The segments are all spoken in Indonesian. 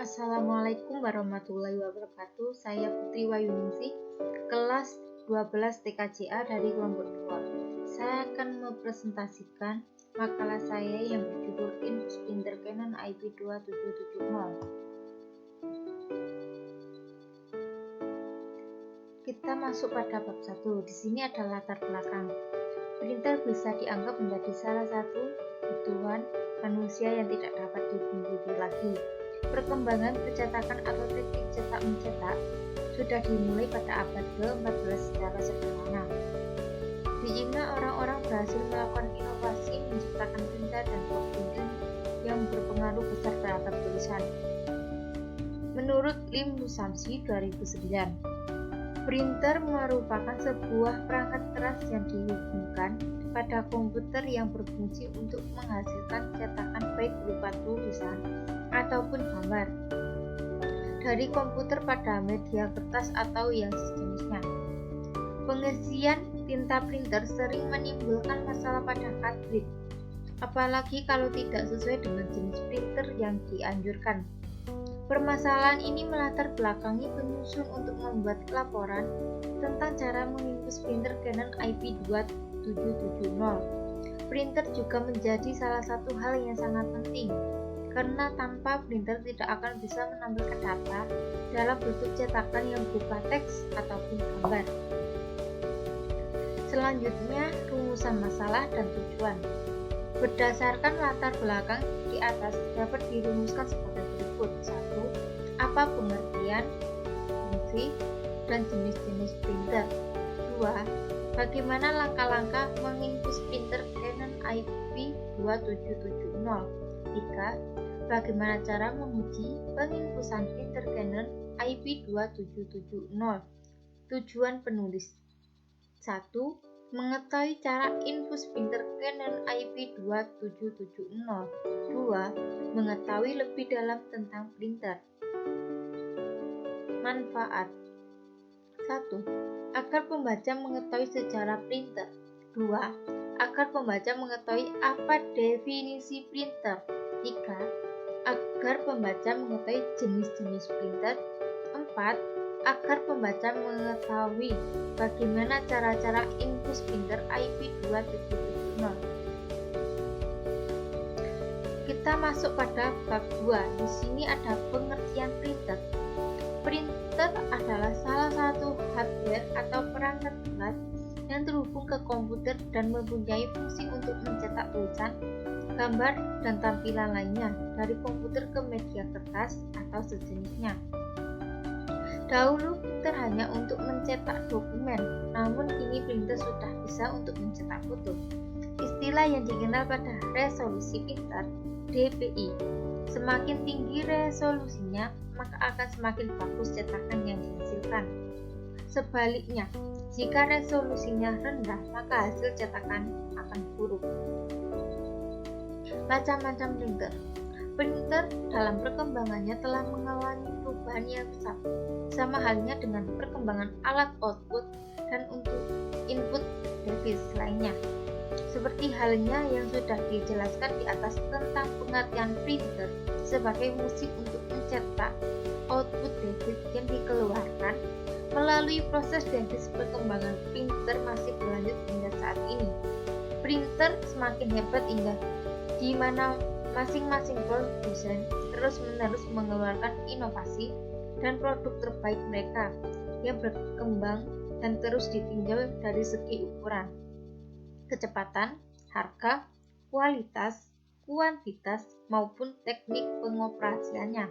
Assalamualaikum warahmatullahi wabarakatuh. Saya Putri Wayuningsih, kelas 12 TKJA dari kelompok 2. Saya akan mempresentasikan makalah saya yang berjudul Infus Printer Canon IP2770. Kita masuk pada bab 1. Di sini ada latar belakang. Printer bisa dianggap menjadi salah satu kebutuhan manusia yang tidak dapat dipungkiri lagi. Perkembangan percetakan atau teknik cetak mencetak sudah dimulai pada abad ke-14 secara sederhana. Di Cina, orang-orang berhasil melakukan inovasi menciptakan printer dan blok printing yang berpengaruh besar terhadap tulisan. Menurut Lim Lusamsi 2009, printer merupakan sebuah perangkat keras yang dihubungkan pada komputer yang berfungsi untuk menghasilkan cetakan baik berupa tulisan ataupun gambar dari komputer pada media kertas atau yang sejenisnya. Pengisian tinta printer sering menimbulkan masalah pada cartridge, apalagi kalau tidak sesuai dengan jenis printer yang dianjurkan. Permasalahan ini melatar belakangi penyusun untuk membuat laporan tentang cara menginpus printer Canon IP2770. Printer juga menjadi salah satu hal yang sangat penting, karena tanpa printer tidak akan bisa menampilkan data dalam bentuk cetakan yang berupa teks ataupun gambar. Selanjutnya, rumusan masalah dan tujuan. Berdasarkan latar belakang di atas dapat dirumuskan sebagai berikut. 1. Apa pengertian, fungsi, dan jenis-jenis printer. 2. Bagaimana langkah-langkah menginpus printer Canon IP2770. 3. Bagaimana cara menguji penginpusan printer Canon IP2770. Tujuan penulis. 1. Mengetahui cara infus printer Canon IP2770. 2. Mengetahui lebih dalam tentang printer. Manfaat. 1. Agar pembaca mengetahui sejarah printer. 2. Agar pembaca mengetahui apa definisi printer. 3. Agar pembaca mengetahui jenis-jenis printer. 4. Agar pembaca mengetahui bagaimana cara-cara infus printer IP2770. Kita masuk pada bab 2. Di sini ada pengertian printer. Printer adalah salah satu hardware atau perangkat alat yang terhubung ke komputer dan mempunyai fungsi untuk mencetak tulisan, gambar, dan tampilan lainnya dari komputer ke media kertas atau sejenisnya. Dahulu printer hanya untuk mencetak dokumen, namun kini printer sudah bisa untuk mencetak foto. Istilah yang dikenal pada resolusi printer, DPI. Semakin tinggi resolusinya, maka akan semakin bagus cetakan yang dihasilkan. Sebaliknya, jika resolusinya rendah, maka hasil cetakan akan buruk. Macam-macam printer. Printer dalam perkembangannya telah mengalami perubahan yang besar, sama halnya dengan perkembangan alat output dan untuk input device lainnya. Seperti halnya yang sudah dijelaskan di atas tentang pengertian printer sebagai fungsi untuk mencetak output device yang dikeluarkan melalui proses device, perkembangan printer masih berlanjut hingga saat ini. Printer semakin hebat hingga di mana masing-masing produsen terus-menerus mengeluarkan inovasi dan produk terbaik mereka yang berkembang dan terus ditinjau dari segi ukuran, kecepatan, harga, kualitas, kuantitas, maupun teknik pengoperasiannya.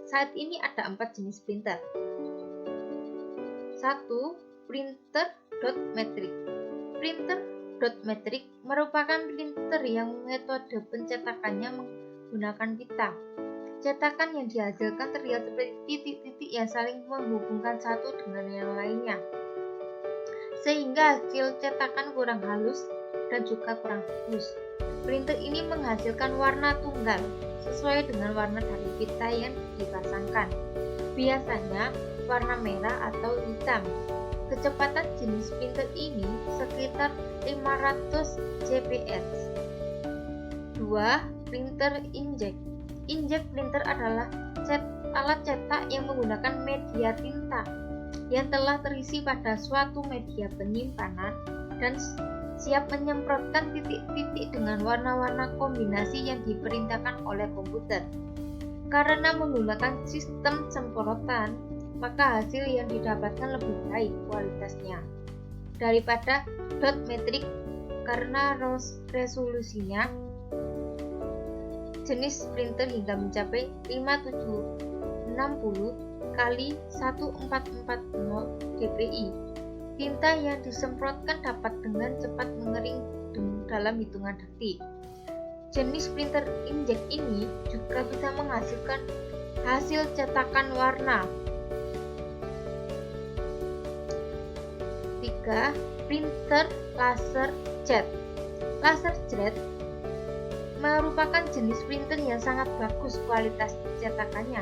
Saat ini ada 4 jenis printer. 1. Printer dot matrix. Printer dot matrix merupakan printer yang metode pencetakannya menggunakan pita. Cetakan yang dihasilkan terlihat seperti titik-titik yang saling menghubungkan satu dengan yang lainnya, sehingga hasil cetakan kurang halus dan juga kurang bagus. Printer ini menghasilkan warna tunggal sesuai dengan warna dari pita yang dipasangkan, biasanya warna merah atau hitam. Kecepatan jenis printer ini sekitar 500 fps. 2. Printer inkjet. Inkjet printer adalah alat cetak yang menggunakan media tinta yang telah terisi pada suatu media penyimpanan dan siap menyemprotkan titik-titik dengan warna-warna kombinasi yang diperintahkan oleh komputer. Karena menggunakan sistem semprotan, maka hasil yang didapatkan lebih baik kualitasnya daripada dot matrix karena resolusinya jenis printer hingga mencapai 5760 kali 1440 dpi. Tinta yang disemprotkan dapat dengan cepat mengering dalam hitungan detik. Jenis printer inkjet ini juga bisa menghasilkan hasil cetakan warna. 3. Printer laser jet. Laser jet merupakan jenis printer yang sangat bagus kualitas cetakannya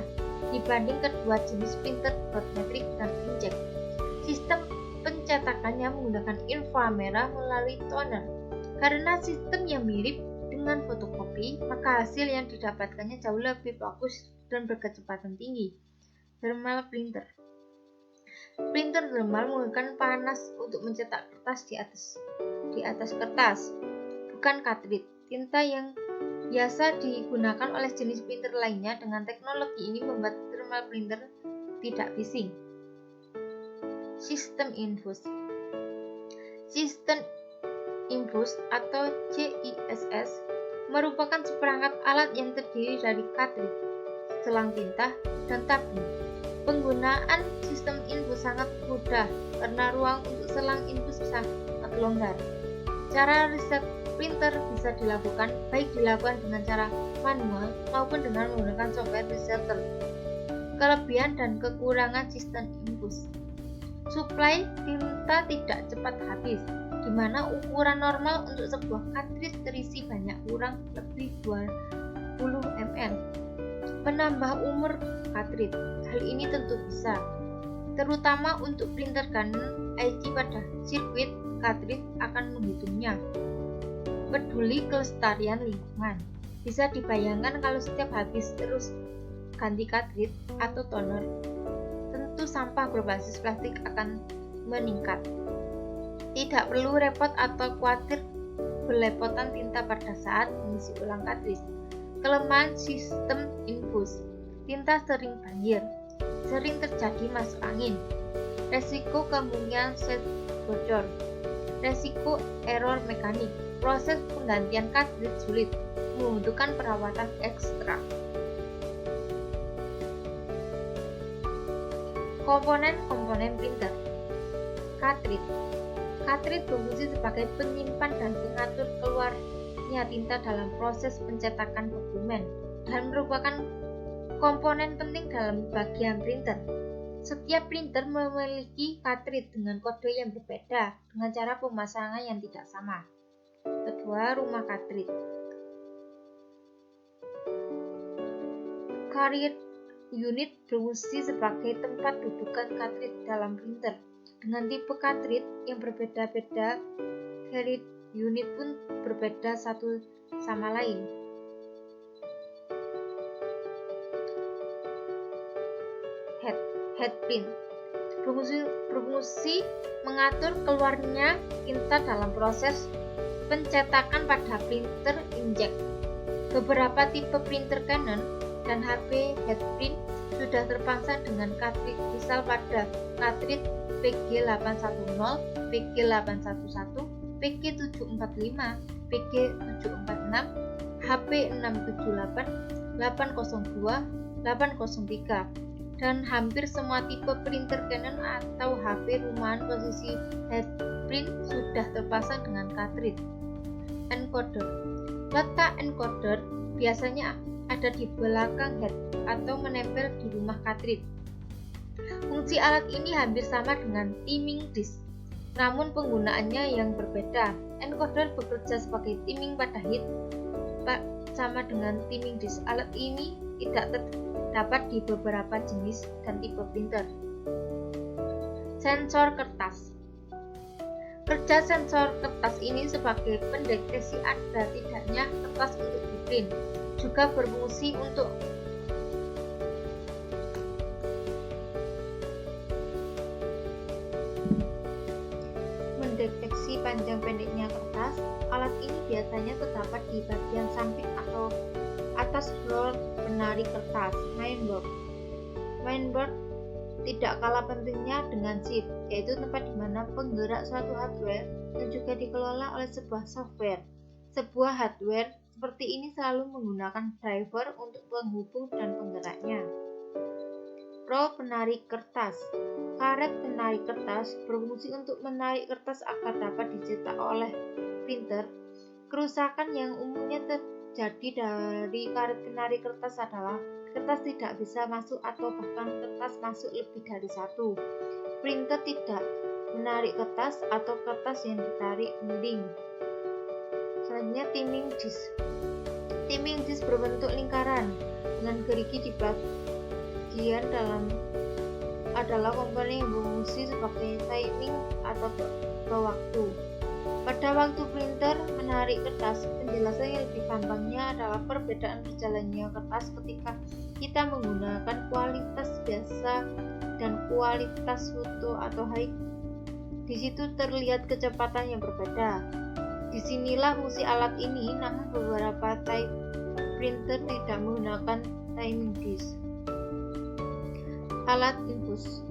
dibanding kedua jenis printer dot matrix dan inkjet. Sistem pencetakannya menggunakan inframerah melalui toner. Karena sistem yang mirip dengan fotokopi, maka hasil yang didapatkannya jauh lebih bagus dan berkecepatan tinggi. Thermal printer. Printer thermal menggunakan panas untuk mencetak kertas di atas kertas, bukan cartridge. Tinta yang biasa digunakan oleh jenis printer lainnya dengan teknologi ini membuat thermal printer tidak bising. Sistem infus. Sistem infus atau CISS merupakan seperangkat alat yang terdiri dari cartridge, selang tinta, dan tabung. Penggunaan sistem infus sangat mudah karena ruang untuk selang infus sangat longgar. Cara riset printer bisa dilakukan dengan cara manual maupun dengan menggunakan software resetter. Kelebihan dan kekurangan sistem infus. Suplai tinta tidak cepat habis, di mana ukuran normal untuk sebuah cartridge terisi banyak kurang lebih 20 ml. Menambah umur cartridge. Hal ini tentu bisa, terutama untuk printer Canon IC pada sirkuit cartridge akan menghitungnya. Peduli kelestarian lingkungan. Bisa dibayangkan kalau setiap habis terus ganti cartridge atau toner, tentu sampah berbasis plastik akan meningkat. Tidak perlu repot atau khawatir belepotan tinta pada saat mengisi ulang cartridge. Kelemahan sistem infus. Tinta sering banjir, sering terjadi masuk angin. Resiko kemungkinan set bocor. Resiko error mekanik. Proses penggantian cartridge sulit, membutuhkan perawatan ekstra. Komponen-komponen printer. Cartridge. Cartridge berfungsi sebagai penyimpan dan pengatur keluarnya tinta dalam proses pencetakan dokumen dan merupakan komponen penting dalam bagian printer. Setiap printer memiliki cartridge dengan kode yang berbeda dengan cara pemasangan yang tidak sama. Kedua, rumah cartridge. Carrier unit berfungsi sebagai tempat dudukan cartridge dalam printer. Dengan tipe cartridge yang berbeda-beda, carrier unit pun berbeda satu sama lain. Headprint berfungsi mengatur keluarnya tinta dalam proses pencetakan pada printer inkjet. Beberapa tipe printer Canon dan HP headprint sudah terpasang dengan cartridge, misal pada cartridge PG810, PG811, PG745, PG746, HP678, 802, 803, dan hampir semua tipe printer Canon atau HP rumahan posisi headprint sudah terpasang dengan cartridge. Encoder. Letak encoder biasanya ada di belakang head atau menempel di rumah cartridge. Fungsi alat ini hampir sama dengan timing disk, namun penggunaannya yang berbeda. Encoder bekerja sebagai timing pada head sama dengan timing disk. Alat ini tidak terdapat di beberapa jenis dan tipe printer. Sensor kertas. Kerja sensor kertas ini sebagai pendeteksi ada tidaknya kertas untuk diprint, juga berfungsi untuk panjang pendeknya kertas, alat ini biasanya terdapat di bagian samping atau atas roll penari kertas, mainboard. Mainboard tidak kalah pentingnya dengan chip, yaitu tempat di mana penggerak suatu hardware yang juga dikelola oleh sebuah software. Sebuah hardware seperti ini selalu menggunakan driver untuk penghubung dan penggeraknya. Roll penarik kertas. Karet penarik kertas berfungsi untuk menarik kertas agar dapat dicetak oleh printer. Kerusakan yang umumnya terjadi dari karet penarik kertas adalah kertas tidak bisa masuk atau bahkan kertas masuk lebih dari satu. Printer tidak menarik kertas atau kertas yang ditarik miring. Selanjutnya timing disk. Timing disk berbentuk lingkaran dengan gerigi di bagian dalam adalah komponen yang berfungsi sebagai timing atau pewaktu. Pada waktu printer menarik kertas, penjelasan yang lebih gampangnya adalah perbedaan berjalannya kertas ketika kita menggunakan kualitas biasa dan kualitas foto atau high. Di situ terlihat kecepatan yang berbeda. Disinilah fungsi alat ini, namun beberapa type printer tidak menggunakan timing disk. Alat infus.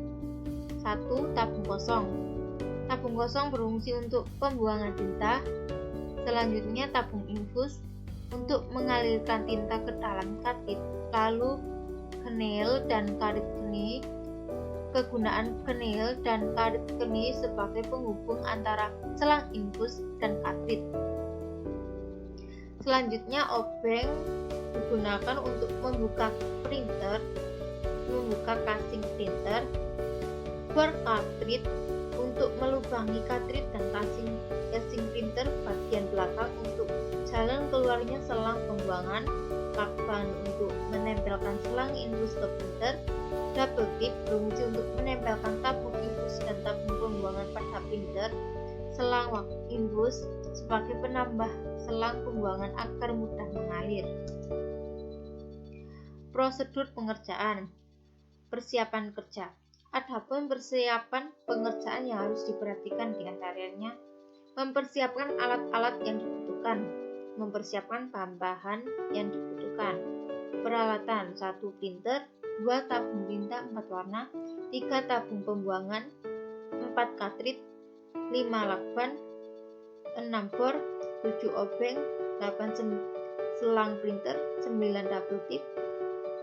1. Tabung kosong. Tabung kosong berfungsi untuk pembuangan tinta. Selanjutnya tabung infus untuk mengalirkan tinta ke dalam karet. Lalu kenel dan karet keni. Kegunaan kenel dan karet keni sebagai penghubung antara selang infus dan karet. Selanjutnya obeng digunakan untuk membuka printer, membuka casing printer. Bor cartridge untuk melubangi cartridge dan casing printer bagian belakang untuk jalan keluarnya selang pembuangan. Lakban untuk menempelkan selang infus ke printer. Double tip berfungsi untuk menempelkan tabung infus dan tabung pembuangan pada printer. Selang infus sebagai penambah selang pembuangan agar mudah mengalir. Prosedur pengerjaan. Persiapan kerja. Adapun persiapan pengerjaan yang harus diperhatikan di antaranya mempersiapkan alat-alat yang dibutuhkan, mempersiapkan bahan-bahan yang dibutuhkan. Peralatan: 1 printer, 2 tabung tinta 4 warna, 3 tabung pembuangan, 4 cartridge, 5 lakban, 6 bor, 7 obeng, 8 selang printer, 9 double tip,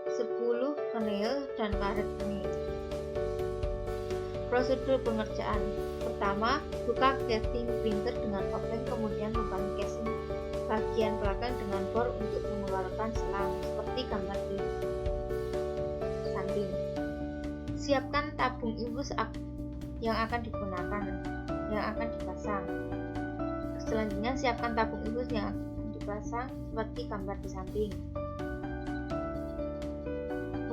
10 kenel dan karet kenil. Prosedur pengerjaan. Pertama, buka casing printer dengan obeng, kemudian lubangi casing bagian belakang dengan bor untuk mengeluarkan selang, seperti gambar di samping. Siapkan tabung infus yang akan digunakan, yang akan dipasang. Selanjutnya, siapkan tabung infus yang akan dipasang, seperti gambar di samping.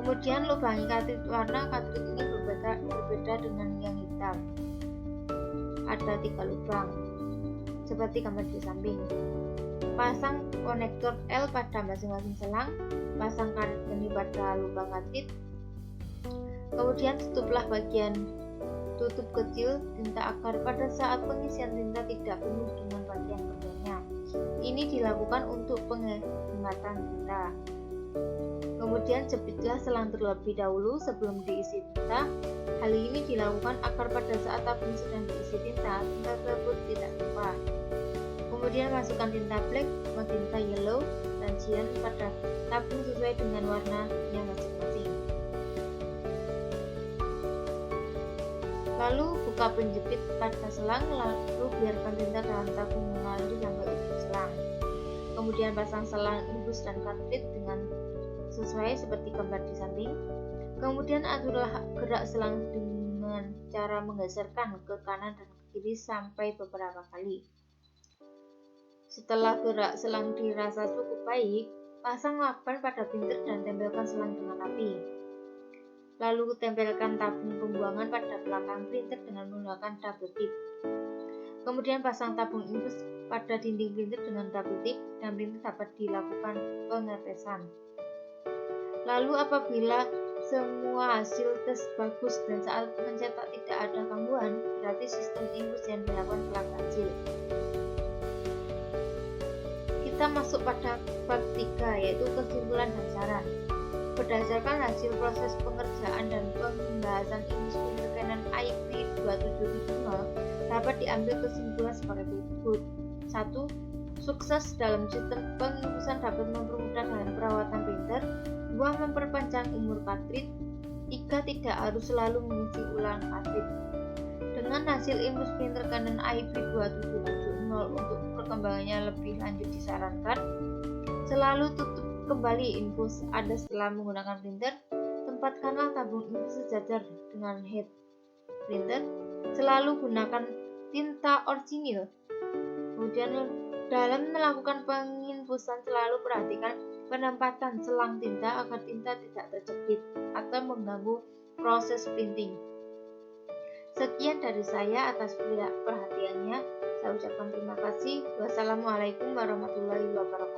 Kemudian lubangi cartridge warna. Cartridge ini berbeda dengan yang hitam. Ada 3 lubang, seperti gambar di samping. Pasang konektor L pada masing-masing selang. Pasang karet keni pada lubang cartridge. Kemudian tutuplah bagian tutup kecil tinta agar pada saat pengisian tinta tidak penuh dengan bagian kerjanya. Ini dilakukan untuk penghematan tinta. Kemudian jepitlah selang terlebih dahulu sebelum diisi tinta. Hal ini dilakukan agar pada saat tabung sedang diisi tinta, tinta tersebut tidak tumpah. Kemudian masukkan tinta black, tinta yellow, dan cyan pada tabung sesuai dengan warnanya masing-masing. Lalu buka penjepit pada selang, lalu biarkan tinta dalam tabung mengalir sampai ujung selang. Kemudian pasang selang infus dan cartridge dengan sesuai seperti gambar di samping. Kemudian aturlah gerak selang dengan cara menggeserkan ke kanan dan ke kiri sampai beberapa kali. Setelah gerak selang dirasa cukup baik, pasang lakban pada printer dan tempelkan selang dengan rapi. Lalu tempelkan tabung pembuangan pada belakang printer dengan menggunakan double tip. Kemudian pasang tabung infus pada dinding printer dengan double tip dan printer dapat dilakukan pengetesan. Lalu apabila semua hasil tes bagus dan saat mencetak tidak ada gangguan, berarti sistem infus yang dilakukan telah berhasil. Kita masuk pada bab 3, yaitu kesimpulan dan saran. Berdasarkan hasil proses pengerjaan dan pembahasan infus printer Canon IP 2770 dapat diambil kesimpulan sebagai berikut. 1. Sukses dalam sistem penginfusan dapat mempermudah dalam perawatan printer. 2. Memperpanjang umur cartridge. 3. Tidak harus selalu mengisi ulang cartridge. Dengan hasil infus printer Canon IP 2770 untuk perkembangannya lebih lanjut disarankan selalu tutup kembali infus Anda setelah menggunakan printer. Tempatkanlah tabung infus sejajar dengan head printer. Selalu gunakan tinta orisinil. Kemudian dalam melakukan penginfusan selalu perhatikan penempatan selang tinta agar tinta tidak terjepit atau mengganggu proses printing. Sekian dari saya atas perhatiannya. Saya ucapkan terima kasih. Wassalamualaikum warahmatullahi wabarakatuh.